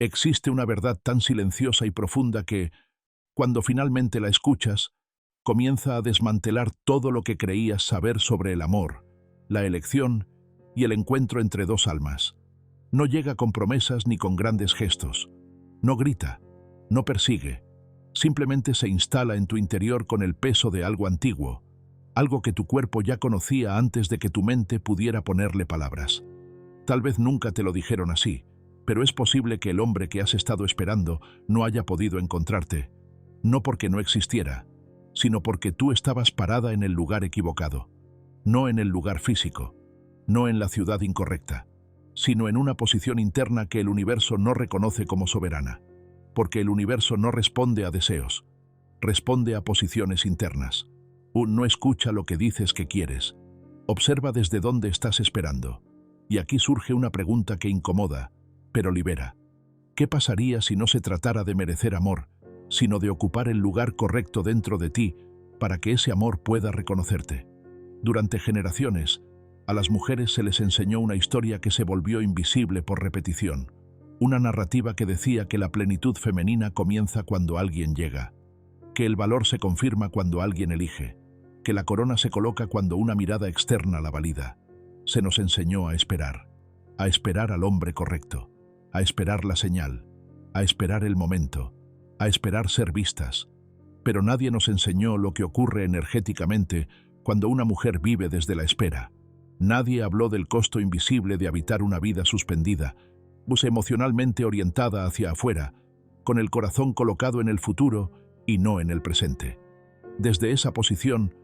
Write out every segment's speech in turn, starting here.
Existe una verdad tan silenciosa y profunda que, cuando finalmente la escuchas, comienza a desmantelar todo lo que creías saber sobre el amor, la elección y el encuentro entre dos almas. No llega con promesas ni con grandes gestos. No grita, no persigue. Simplemente se instala en tu interior con el peso de algo antiguo, algo que tu cuerpo ya conocía antes de que tu mente pudiera ponerle palabras. Tal vez nunca te lo dijeron así, pero es posible que el hombre que has estado esperando no haya podido encontrarte, no porque no existiera, sino porque tú estabas parada en el lugar equivocado, no en el lugar físico, no en la ciudad incorrecta, sino en una posición interna que el universo no reconoce como soberana, porque el universo no responde a deseos, responde a posiciones internas. No escucha lo que dices que quieres, observa desde dónde estás esperando. Y aquí surge una pregunta que incomoda, pero libera. ¿Qué pasaría si no se tratara de merecer amor, sino de ocupar el lugar correcto dentro de ti para que ese amor pueda reconocerte? Durante generaciones, a las mujeres se les enseñó una historia que se volvió invisible por repetición, una narrativa que decía que la plenitud femenina comienza cuando alguien llega, que el valor se confirma cuando alguien elige, que la corona se coloca cuando una mirada externa la valida. Se nos enseñó a esperar al hombre correcto, a esperar la señal, a esperar el momento, a esperar ser vistas. Pero nadie nos enseñó lo que ocurre energéticamente cuando una mujer vive desde la espera. Nadie habló del costo invisible de habitar una vida suspendida, emocionalmente orientada hacia afuera, con el corazón colocado en el futuro y no en el presente. Desde esa posición,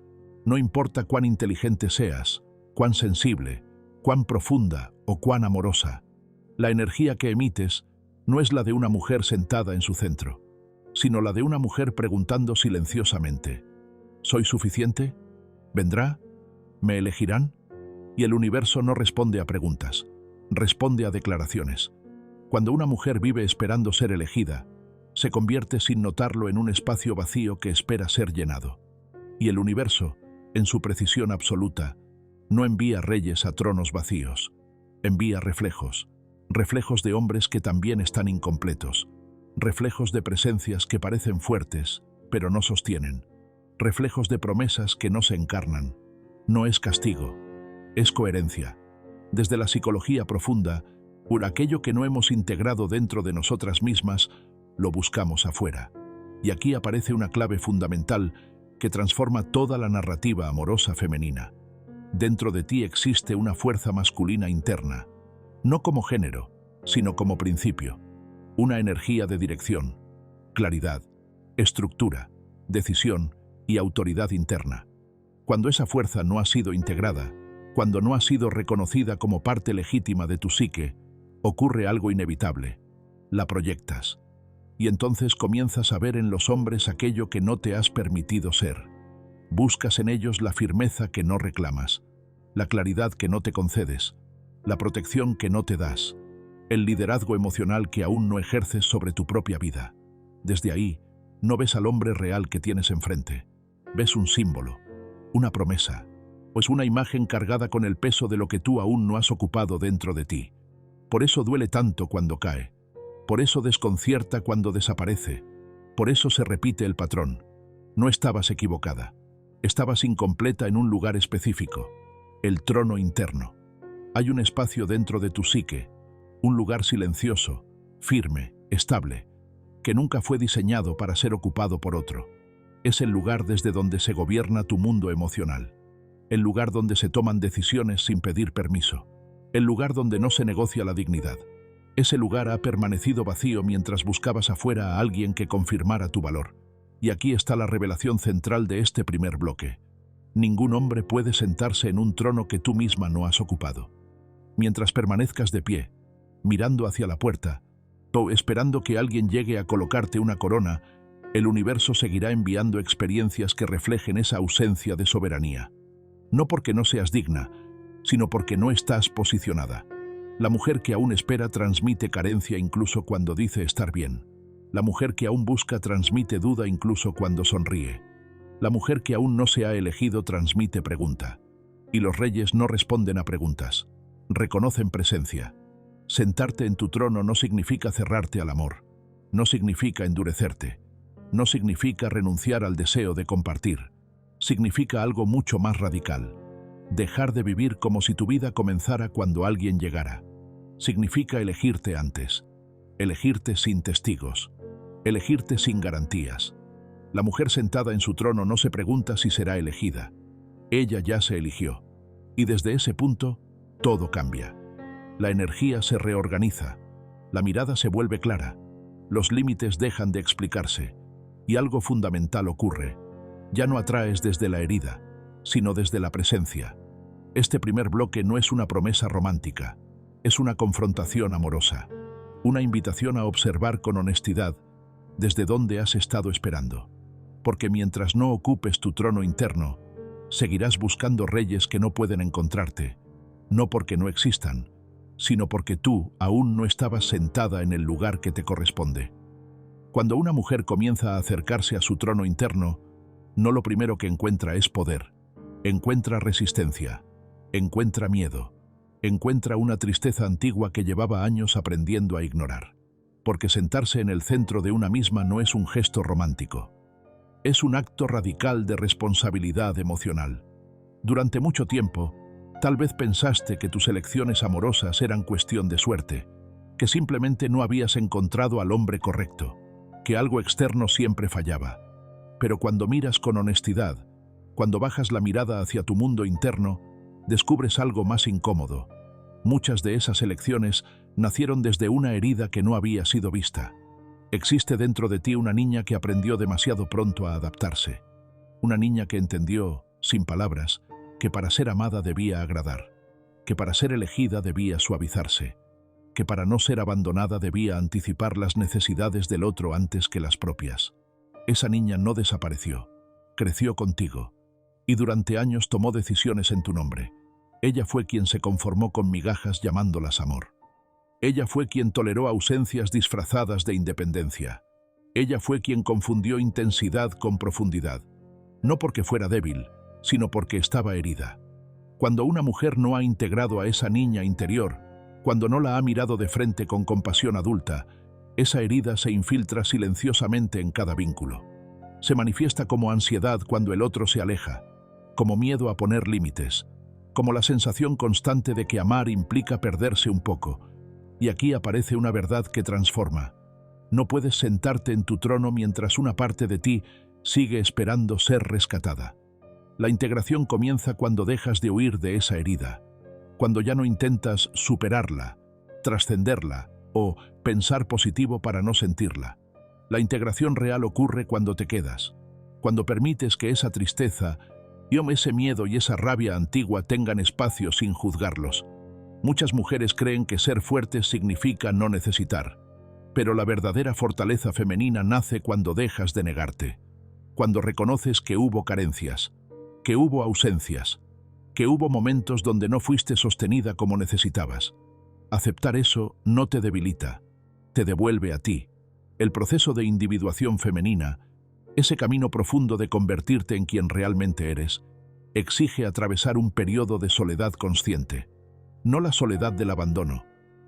no importa cuán inteligente seas, cuán sensible, cuán profunda o cuán amorosa, la energía que emites no es la de una mujer sentada en su centro, sino la de una mujer preguntando silenciosamente: ¿soy suficiente? ¿Vendrá? ¿Me elegirán? Y el universo no responde a preguntas, responde a declaraciones. Cuando una mujer vive esperando ser elegida, se convierte sin notarlo en un espacio vacío que espera ser llenado. Y el universo, en su precisión absoluta, no envía reyes a tronos vacíos, envía reflejos, reflejos de hombres que también están incompletos, reflejos de presencias que parecen fuertes, pero no sostienen, reflejos de promesas que no se encarnan. No es castigo, es coherencia. Desde la psicología profunda, por aquello que no hemos integrado dentro de nosotras mismas, lo buscamos afuera. Y aquí aparece una clave fundamental que transforma toda la narrativa amorosa femenina. Dentro de ti existe una fuerza masculina interna, no como género, sino como principio, una energía de dirección, claridad, estructura, decisión y autoridad interna. Cuando esa fuerza no ha sido integrada, cuando no ha sido reconocida como parte legítima de tu psique, ocurre algo inevitable: la proyectas. Y entonces comienzas a ver en los hombres aquello que no te has permitido ser. Buscas en ellos la firmeza que no reclamas, la claridad que no te concedes, la protección que no te das, el liderazgo emocional que aún no ejerces sobre tu propia vida. Desde ahí, no ves al hombre real que tienes enfrente. Ves un símbolo, una promesa, pues una imagen cargada con el peso de lo que tú aún no has ocupado dentro de ti. Por eso duele tanto cuando cae. Por eso desconcierta cuando desaparece. Por eso se repite el patrón. No estabas equivocada. Estabas incompleta en un lugar específico, el trono interno. Hay un espacio dentro de tu psique, un lugar silencioso, firme, estable, que nunca fue diseñado para ser ocupado por otro. Es el lugar desde donde se gobierna tu mundo emocional. El lugar donde se toman decisiones sin pedir permiso. El lugar donde no se negocia la dignidad. Ese lugar ha permanecido vacío mientras buscabas afuera a alguien que confirmara tu valor. Y aquí está la revelación central de este primer bloque. Ningún hombre puede sentarse en un trono que tú misma no has ocupado. Mientras permanezcas de pie, mirando hacia la puerta, o esperando que alguien llegue a colocarte una corona, el universo seguirá enviando experiencias que reflejen esa ausencia de soberanía. No porque no seas digna, sino porque no estás posicionada. La mujer que aún espera transmite carencia incluso cuando dice estar bien. La mujer que aún busca transmite duda incluso cuando sonríe. La mujer que aún no se ha elegido transmite pregunta. Y los reyes no responden a preguntas. Reconocen presencia. Sentarte en tu trono no significa cerrarte al amor, no significa endurecerte, no significa renunciar al deseo de compartir. Significa algo mucho más radical. Dejar de vivir como si tu vida comenzara cuando alguien llegara. Significa elegirte antes, elegirte sin testigos, elegirte sin garantías. La mujer sentada en su trono no se pregunta si será elegida. Ella ya se eligió. Y desde ese punto, todo cambia. La energía se reorganiza, la mirada se vuelve clara, los límites dejan de explicarse, y algo fundamental ocurre. Ya no atraes desde la herida, sino desde la presencia. Este primer bloque no es una promesa romántica, es una confrontación amorosa, una invitación a observar con honestidad desde dónde has estado esperando. Porque mientras no ocupes tu trono interno, seguirás buscando reyes que no pueden encontrarte, no porque no existan, sino porque tú aún no estabas sentada en el lugar que te corresponde. Cuando una mujer comienza a acercarse a su trono interno, no lo primero que encuentra es poder, encuentra resistencia, encuentra miedo, encuentra una tristeza antigua que llevaba años aprendiendo a ignorar. Porque sentarse en el centro de una misma no es un gesto romántico, es un acto radical de responsabilidad emocional. Durante mucho tiempo, tal vez pensaste que tus elecciones amorosas eran cuestión de suerte, que simplemente no habías encontrado al hombre correcto, que algo externo siempre fallaba. Pero cuando miras con honestidad, cuando bajas la mirada hacia tu mundo interno, descubres algo más incómodo. Muchas de esas elecciones nacieron desde una herida que no había sido vista. Existe dentro de ti una niña que aprendió demasiado pronto a adaptarse. Una niña que entendió, sin palabras, que para ser amada debía agradar, que para ser elegida debía suavizarse, que para no ser abandonada debía anticipar las necesidades del otro antes que las propias. Esa niña no desapareció, creció contigo, y durante años tomó decisiones en tu nombre. Ella fue quien se conformó con migajas llamándolas amor. Ella fue quien toleró ausencias disfrazadas de independencia. Ella fue quien confundió intensidad con profundidad, no porque fuera débil, sino porque estaba herida. Cuando una mujer no ha integrado a esa niña interior, cuando no la ha mirado de frente con compasión adulta, esa herida se infiltra silenciosamente en cada vínculo. Se manifiesta como ansiedad cuando el otro se aleja, como miedo a poner límites, como la sensación constante de que amar implica perderse un poco. Y aquí aparece una verdad que transforma. No puedes sentarte en tu trono mientras una parte de ti sigue esperando ser rescatada. La integración comienza cuando dejas de huir de esa herida, cuando ya no intentas superarla, trascenderla o pensar positivo para no sentirla. La integración real ocurre cuando te quedas, cuando permites que esa tristeza, ese miedo y esa rabia antigua tengan espacio sin juzgarlos. Muchas mujeres creen que ser fuertes significa no necesitar, pero la verdadera fortaleza femenina nace cuando dejas de negarte, cuando reconoces que hubo carencias, que hubo ausencias, que hubo momentos donde no fuiste sostenida como necesitabas. Aceptar eso no te debilita, te devuelve a ti. El proceso de individuación femenina, ese camino profundo de convertirte en quien realmente eres, exige atravesar un periodo de soledad consciente. No la soledad del abandono,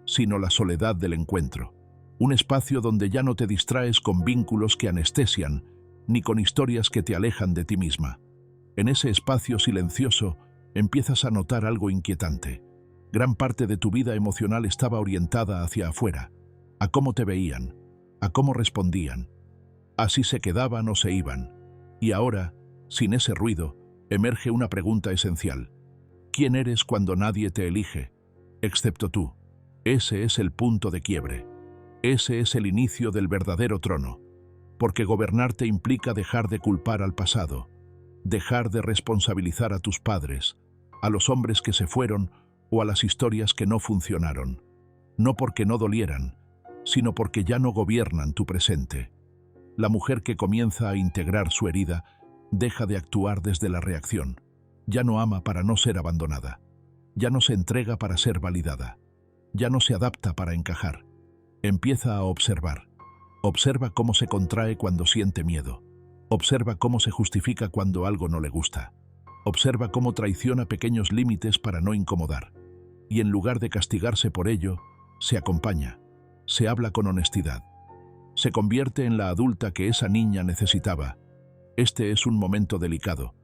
sino la soledad del encuentro. Un espacio donde ya no te distraes con vínculos que anestesian, ni con historias que te alejan de ti misma. En ese espacio silencioso, empiezas a notar algo inquietante. Gran parte de tu vida emocional estaba orientada hacia afuera, a cómo te veían, a cómo respondían, a si se quedaban o se iban. Y ahora, sin ese ruido, emerge una pregunta esencial. ¿Quién eres cuando nadie te elige, excepto tú? Ese es el punto de quiebre. Ese es el inicio del verdadero trono. Porque gobernarte implica dejar de culpar al pasado, dejar de responsabilizar a tus padres, a los hombres que se fueron o a las historias que no funcionaron. No porque no dolieran, sino porque ya no gobiernan tu presente. La mujer que comienza a integrar su herida deja de actuar desde la reacción. Ya no ama para no ser abandonada. Ya no se entrega para ser validada. Ya no se adapta para encajar. Empieza a observar. Observa cómo se contrae cuando siente miedo. Observa cómo se justifica cuando algo no le gusta. Observa cómo traiciona pequeños límites para no incomodar. Y en lugar de castigarse por ello, se acompaña, se habla con honestidad. Se convierte en la adulta que esa niña necesitaba. Este es un momento delicado,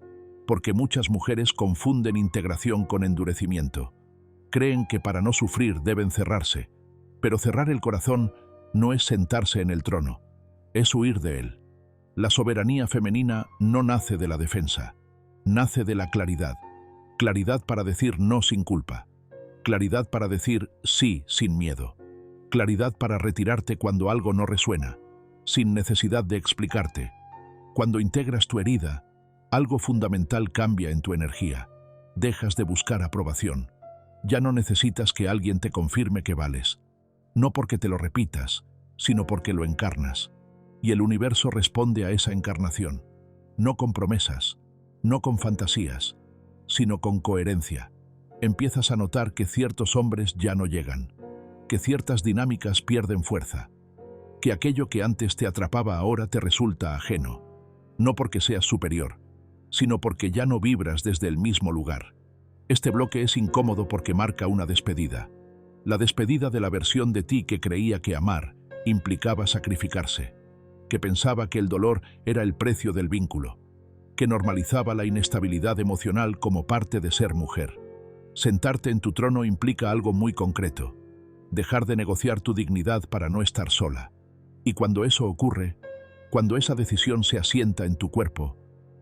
porque muchas mujeres confunden integración con endurecimiento. Creen que para no sufrir deben cerrarse, pero cerrar el corazón no es sentarse en el trono, es huir de él. La soberanía femenina no nace de la defensa, nace de la claridad. Claridad para decir no sin culpa. Claridad para decir sí sin miedo. Claridad para retirarte cuando algo no resuena, sin necesidad de explicarte. Cuando integras tu herida, algo fundamental cambia en tu energía. Dejas de buscar aprobación. Ya no necesitas que alguien te confirme que vales. No porque te lo repitas, sino porque lo encarnas. Y el universo responde a esa encarnación. No con promesas, no con fantasías, sino con coherencia. Empiezas a notar que ciertos hombres ya no llegan, que ciertas dinámicas pierden fuerza, que aquello que antes te atrapaba ahora te resulta ajeno, no porque seas superior, sino porque ya no vibras desde el mismo lugar. Este bloque es incómodo porque marca una despedida, la despedida de la versión de ti que creía que amar implicaba sacrificarse, que pensaba que el dolor era el precio del vínculo, que normalizaba la inestabilidad emocional como parte de ser mujer. Sentarte en tu trono implica algo muy concreto, dejar de negociar tu dignidad para no estar sola. Y cuando eso ocurre, cuando esa decisión se asienta en tu cuerpo,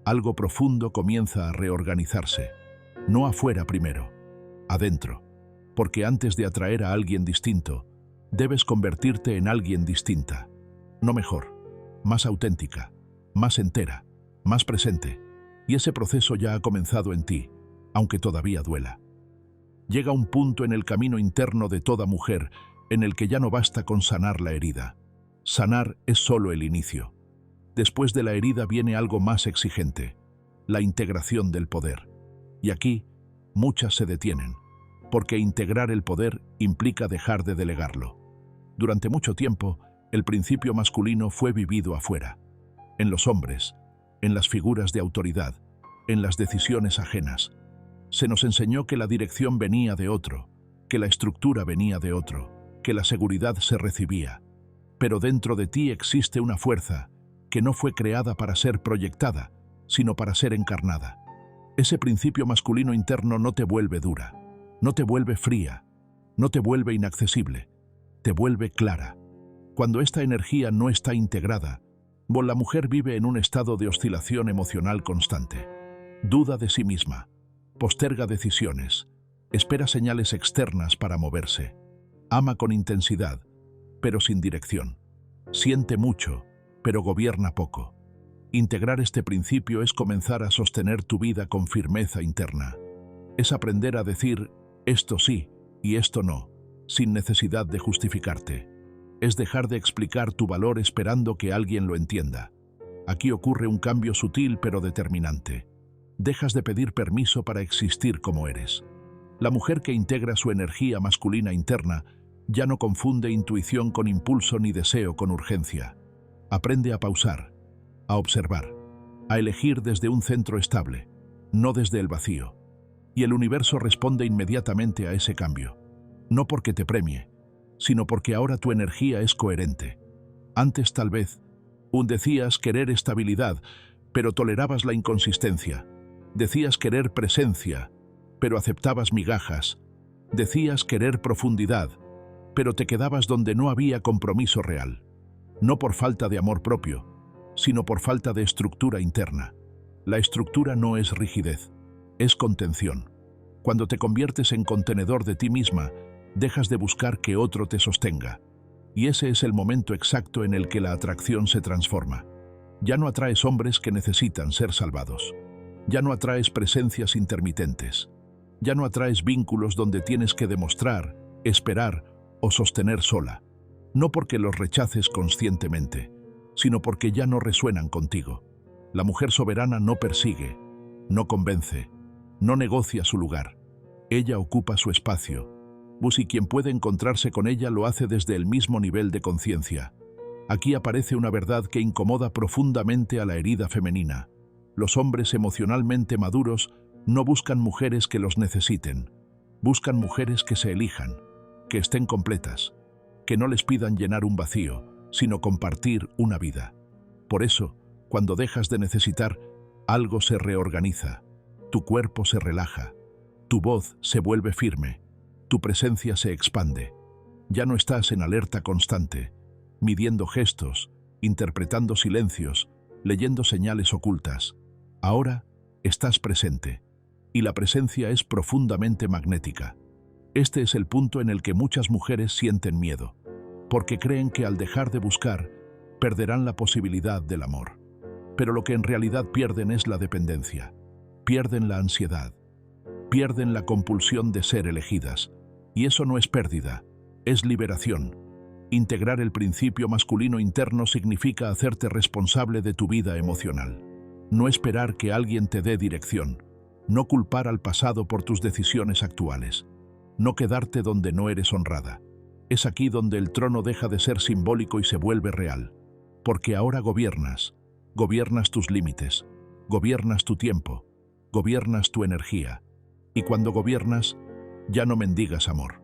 algo profundo comienza a reorganizarse. No afuera primero, adentro. Porque antes de atraer a alguien distinto, debes convertirte en alguien distinta. No mejor, más auténtica, más entera, más presente. Y ese proceso ya ha comenzado en ti, aunque todavía duela. Llega un punto en el camino interno de toda mujer en el que ya no basta con sanar la herida. Sanar es solo el inicio. Después de la herida viene algo más exigente, la integración del poder. Y aquí, muchas se detienen, porque integrar el poder implica dejar de delegarlo. Durante mucho tiempo, el principio masculino fue vivido afuera, en los hombres, en las figuras de autoridad, en las decisiones ajenas. Se nos enseñó que la dirección venía de otro, que la estructura venía de otro, que la seguridad se recibía. Pero dentro de ti existe una fuerza que no fue creada para ser proyectada, sino para ser encarnada. Ese principio masculino interno no te vuelve dura, no te vuelve fría, no te vuelve inaccesible, te vuelve clara. Cuando esta energía no está integrada, la mujer vive en un estado de oscilación emocional constante. Duda de sí misma, posterga decisiones, espera señales externas para moverse, ama con intensidad, pero sin dirección, siente mucho, pero gobierna poco. Integrar este principio es comenzar a sostener tu vida con firmeza interna. Es aprender a decir esto sí y esto no, sin necesidad de justificarte. Es dejar de explicar tu valor esperando que alguien lo entienda. Aquí ocurre un cambio sutil pero determinante. Dejas de pedir permiso para existir como eres. La mujer que integra su energía masculina interna ya no confunde intuición con impulso ni deseo con urgencia. Aprende a pausar, a observar, a elegir desde un centro estable, no desde el vacío. Y el universo responde inmediatamente a ese cambio. No porque te premie, sino porque ahora tu energía es coherente. Antes tal vez, decías querer estabilidad, pero tolerabas la inconsistencia. Decías querer presencia, pero aceptabas migajas. Decías querer profundidad, pero te quedabas donde no había compromiso real. No por falta de amor propio, sino por falta de estructura interna. La estructura no es rigidez, es contención. Cuando te conviertes en contenedor de ti misma, dejas de buscar que otro te sostenga. Y ese es el momento exacto en el que la atracción se transforma. Ya no atraes hombres que necesitan ser salvados. Ya no atraes presencias intermitentes. Ya no atraes vínculos donde tienes que demostrar, esperar o sostener sola. No porque los rechaces conscientemente, sino porque ya no resuenan contigo. La mujer soberana no persigue, no convence, no negocia su lugar. Ella ocupa su espacio. Y quien puede encontrarse con ella lo hace desde el mismo nivel de conciencia. Aquí aparece una verdad que incomoda profundamente a la herida femenina. Los hombres emocionalmente maduros no buscan mujeres que los necesiten. Buscan mujeres que se elijan, que estén completas, que no les pidan llenar un vacío, sino compartir una vida. Por eso, cuando dejas de necesitar, algo se reorganiza, tu cuerpo se relaja, tu voz se vuelve firme, tu presencia se expande. Ya no estás en alerta constante, midiendo gestos, interpretando silencios, leyendo señales ocultas. Ahora estás presente, y la presencia es profundamente magnética. Este es el punto en el que muchas mujeres sienten miedo, porque creen que al dejar de buscar, perderán la posibilidad del amor. Pero lo que en realidad pierden es la dependencia, pierden la ansiedad, pierden la compulsión de ser elegidas. Y eso no es pérdida, es liberación. Integrar el principio masculino interno significa hacerte responsable de tu vida emocional. No esperar que alguien te dé dirección, no culpar al pasado por tus decisiones actuales, no quedarte donde no eres honrada. Es aquí donde el trono deja de ser simbólico y se vuelve real, porque ahora gobiernas tus límites, gobiernas tu tiempo, gobiernas tu energía, y cuando gobiernas, ya no mendigas amor.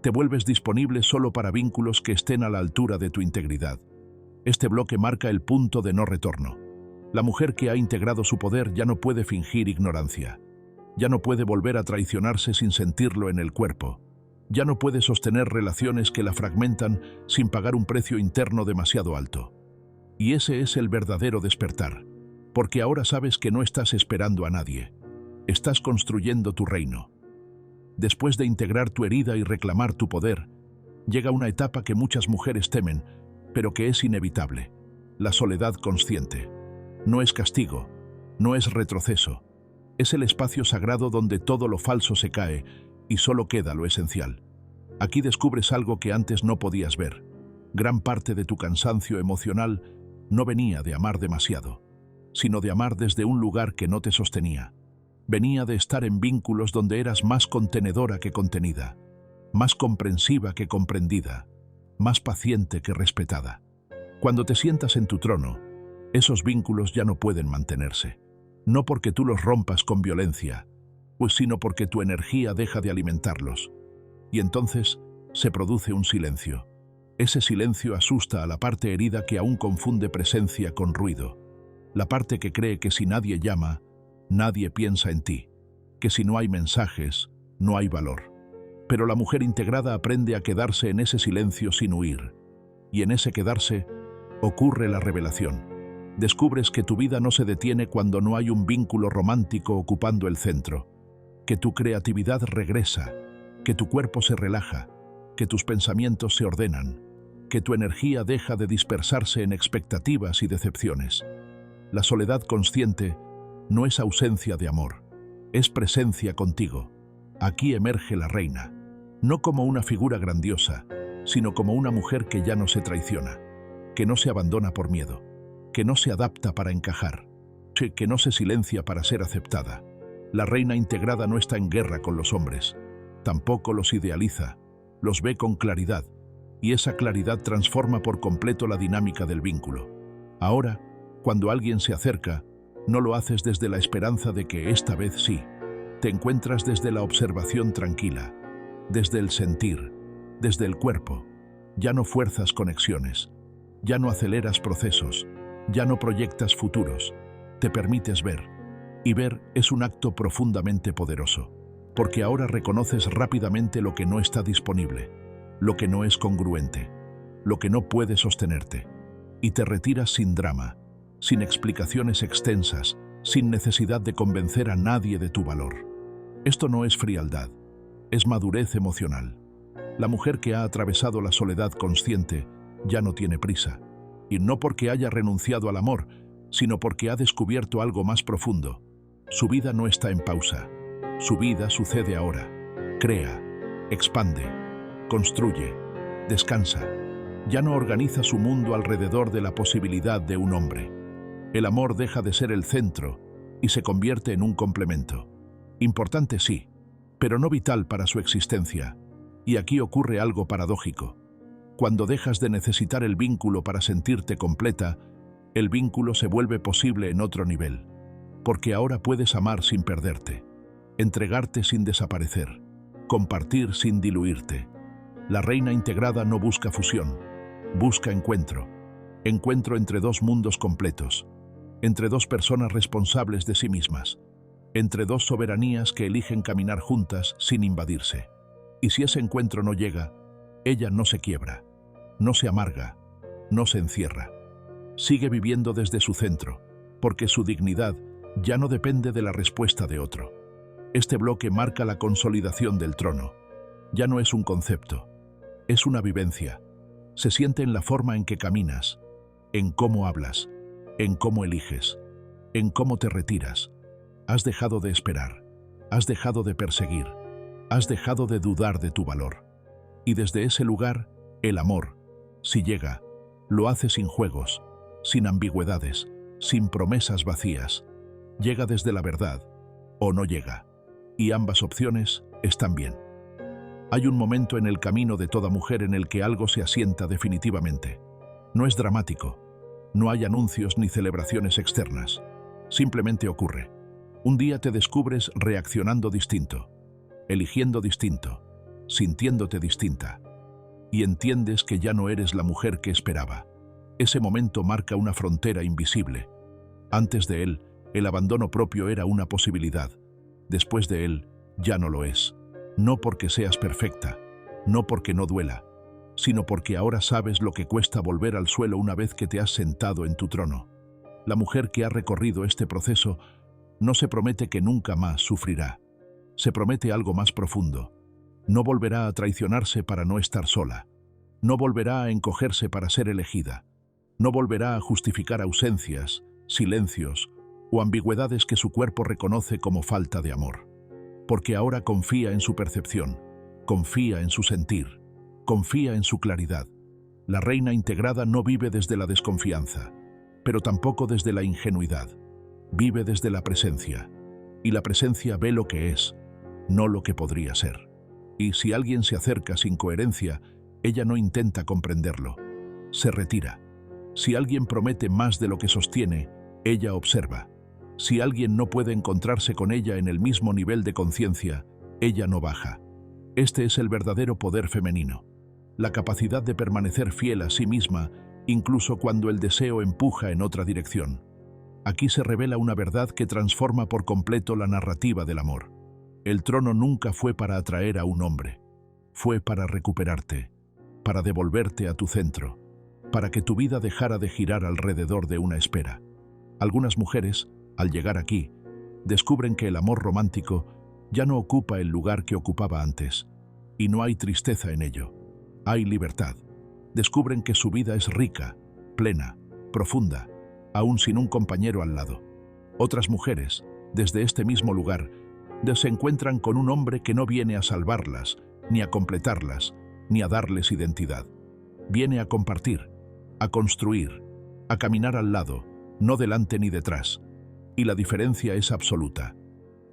Te vuelves disponible solo para vínculos que estén a la altura de tu integridad. Este bloque marca el punto de no retorno. La mujer que ha integrado su poder ya no puede fingir ignorancia. Ya no puede volver a traicionarse sin sentirlo en el cuerpo. Ya no puede sostener relaciones que la fragmentan sin pagar un precio interno demasiado alto. Y ese es el verdadero despertar, porque ahora sabes que no estás esperando a nadie. Estás construyendo tu reino. Después de integrar tu herida y reclamar tu poder, llega una etapa que muchas mujeres temen, pero que es inevitable: la soledad consciente. No es castigo, no es retroceso. Es el espacio sagrado donde todo lo falso se cae y solo queda lo esencial. Aquí descubres algo que antes no podías ver. Gran parte de tu cansancio emocional no venía de amar demasiado, sino de amar desde un lugar que no te sostenía. Venía de estar en vínculos donde eras más contenedora que contenida, más comprensiva que comprendida, más paciente que respetada. Cuando te sientas en tu trono, esos vínculos ya no pueden mantenerse. No porque tú los rompas con violencia, pues sino porque tu energía deja de alimentarlos. Y entonces se produce un silencio. Ese silencio asusta a la parte herida que aún confunde presencia con ruido. La parte que cree que si nadie llama, nadie piensa en ti, que si no hay mensajes, no hay valor. Pero la mujer integrada aprende a quedarse en ese silencio sin huir. Y en ese quedarse ocurre la revelación. Descubres que tu vida no se detiene cuando no hay un vínculo romántico ocupando el centro, que tu creatividad regresa, que tu cuerpo se relaja, que tus pensamientos se ordenan, que tu energía deja de dispersarse en expectativas y decepciones. La soledad consciente no es ausencia de amor, es presencia contigo. Aquí emerge la reina, no como una figura grandiosa, sino como una mujer que ya no se traiciona, que no se abandona por miedo, que no se adapta para encajar, que no se silencia para ser aceptada. La reina integrada no está en guerra con los hombres, tampoco los idealiza, los ve con claridad, y esa claridad transforma por completo la dinámica del vínculo. Ahora, cuando alguien se acerca, no lo haces desde la esperanza de que esta vez sí. Te encuentras desde la observación tranquila, desde el sentir, desde el cuerpo. Ya no fuerzas conexiones, ya no aceleras procesos, ya no proyectas futuros. Te permites ver. Y ver es un acto profundamente poderoso, porque ahora reconoces rápidamente lo que no está disponible, lo que no es congruente, lo que no puede sostenerte, y te retiras sin drama, sin explicaciones extensas, sin necesidad de convencer a nadie de tu valor. Esto no es frialdad, es madurez emocional. La mujer que ha atravesado la soledad consciente ya no tiene prisa, y no porque haya renunciado al amor, sino porque ha descubierto algo más profundo. Su vida no está en pausa, su vida sucede ahora. Crea, expande, construye, descansa. Ya no organiza su mundo alrededor de la posibilidad de un hombre. El amor deja de ser el centro y se convierte en un complemento. Importante sí, pero no vital para su existencia. Y aquí ocurre algo paradójico. Cuando dejas de necesitar el vínculo para sentirte completa, el vínculo se vuelve posible en otro nivel. Porque ahora puedes amar sin perderte, entregarte sin desaparecer, compartir sin diluirte. La reina integrada no busca fusión, busca encuentro. Encuentro entre dos mundos completos, entre dos personas responsables de sí mismas, entre dos soberanías que eligen caminar juntas sin invadirse. Y si ese encuentro no llega, ella no se quiebra, no se amarga, no se encierra. Sigue viviendo desde su centro, porque su dignidad ya no depende de la respuesta de otro. Este bloque marca la consolidación del trono. Ya no es un concepto, es una vivencia. Se siente en la forma en que caminas, en cómo hablas, en cómo eliges, en cómo te retiras. Has dejado de esperar, has dejado de perseguir, has dejado de dudar de tu valor. Y desde ese lugar, el amor, si llega, lo hace sin juegos, sin ambigüedades, sin promesas vacías. Llega desde la verdad, o no llega. Y ambas opciones están bien. Hay un momento en el camino de toda mujer en el que algo se asienta definitivamente. No es dramático. No hay anuncios ni celebraciones externas. Simplemente ocurre. Un día te descubres reaccionando distinto, eligiendo distinto, sintiéndote distinta. Y entiendes que ya no eres la mujer que esperaba. Ese momento marca una frontera invisible. Antes de él, el abandono propio era una posibilidad. Después de él, ya no lo es. No porque seas perfecta, no porque no duela, sino porque ahora sabes lo que cuesta volver al suelo una vez que te has sentado en tu trono. La mujer que ha recorrido este proceso no se promete que nunca más sufrirá. Se promete algo más profundo. No volverá a traicionarse para no estar sola. No volverá a encogerse para ser elegida. No volverá a justificar ausencias, silencios o ambigüedades que su cuerpo reconoce como falta de amor. Porque ahora confía en su percepción, confía en su sentir, confía en su claridad. La reina integrada no vive desde la desconfianza, pero tampoco desde la ingenuidad. Vive desde la presencia, y la presencia ve lo que es, no lo que podría ser. Y si alguien se acerca sin coherencia, ella no intenta comprenderlo, se retira. Si alguien promete más de lo que sostiene, ella observa. Si alguien no puede encontrarse con ella en el mismo nivel de conciencia, ella no baja. Este es el verdadero poder femenino. La capacidad de permanecer fiel a sí misma, incluso cuando el deseo empuja en otra dirección. Aquí se revela una verdad que transforma por completo la narrativa del amor. El trono nunca fue para atraer a un hombre. Fue para recuperarte, para devolverte a tu centro, para que tu vida dejara de girar alrededor de una espera. Algunas mujeres, al llegar aquí, descubren que el amor romántico ya no ocupa el lugar que ocupaba antes, y no hay tristeza en ello. Hay libertad. Descubren que su vida es rica, plena, profunda, aún sin un compañero al lado. Otras mujeres, desde este mismo lugar, se encuentran con un hombre que no viene a salvarlas, ni a completarlas, ni a darles identidad. Viene a compartir, a construir, a caminar al lado, no delante ni detrás. Y la diferencia es absoluta.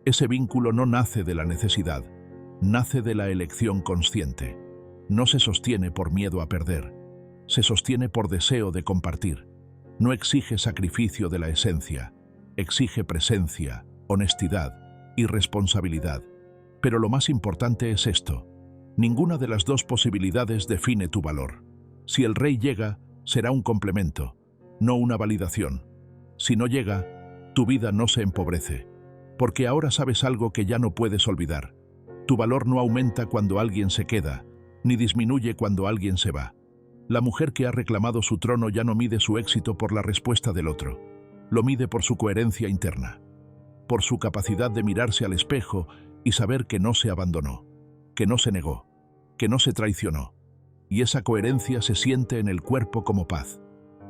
Ese vínculo no nace de la necesidad, nace de la elección consciente. No se sostiene por miedo a perder, se sostiene por deseo de compartir. No exige sacrificio de la esencia, exige presencia, honestidad y responsabilidad. Pero lo más importante es esto: ninguna de las dos posibilidades define tu valor. Si el rey llega, será un complemento, no una validación. Si no llega, tu vida no se empobrece, porque ahora sabes algo que ya no puedes olvidar. Tu valor no aumenta cuando alguien se queda, ni disminuye cuando alguien se va. La mujer que ha reclamado su trono ya no mide su éxito por la respuesta del otro. Lo mide por su coherencia interna, por su capacidad de mirarse al espejo y saber que no se abandonó, que no se negó, que no se traicionó. Y esa coherencia se siente en el cuerpo como paz.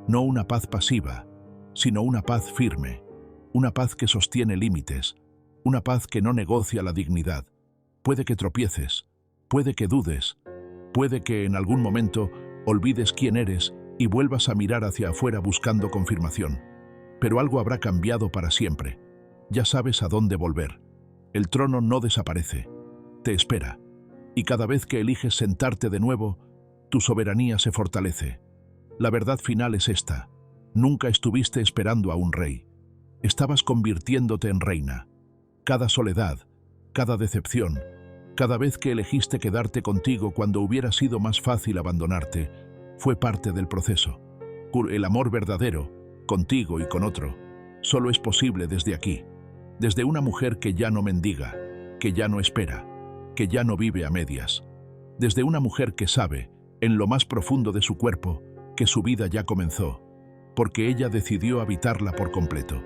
No una paz pasiva, sino una paz firme, una paz que sostiene límites, una paz que no negocia la dignidad. Puede que tropieces, puede que dudes, puede que en algún momento olvides quién eres y vuelvas a mirar hacia afuera buscando confirmación. Pero algo habrá cambiado para siempre. Ya sabes a dónde volver. El trono no desaparece, te espera. Y cada vez que eliges sentarte de nuevo, tu soberanía se fortalece. La verdad final es esta: nunca estuviste esperando a un rey. Estabas convirtiéndote en reina. Cada soledad, cada decepción, Cada vez que elegiste quedarte contigo cuando hubiera sido más fácil abandonarte, fue parte del proceso. El amor verdadero, contigo y con otro, solo es posible desde aquí, desde una mujer que ya no mendiga, que ya no espera, que ya no vive a medias, desde una mujer que sabe, en lo más profundo de su cuerpo, que su vida ya comenzó, porque ella decidió habitarla por completo.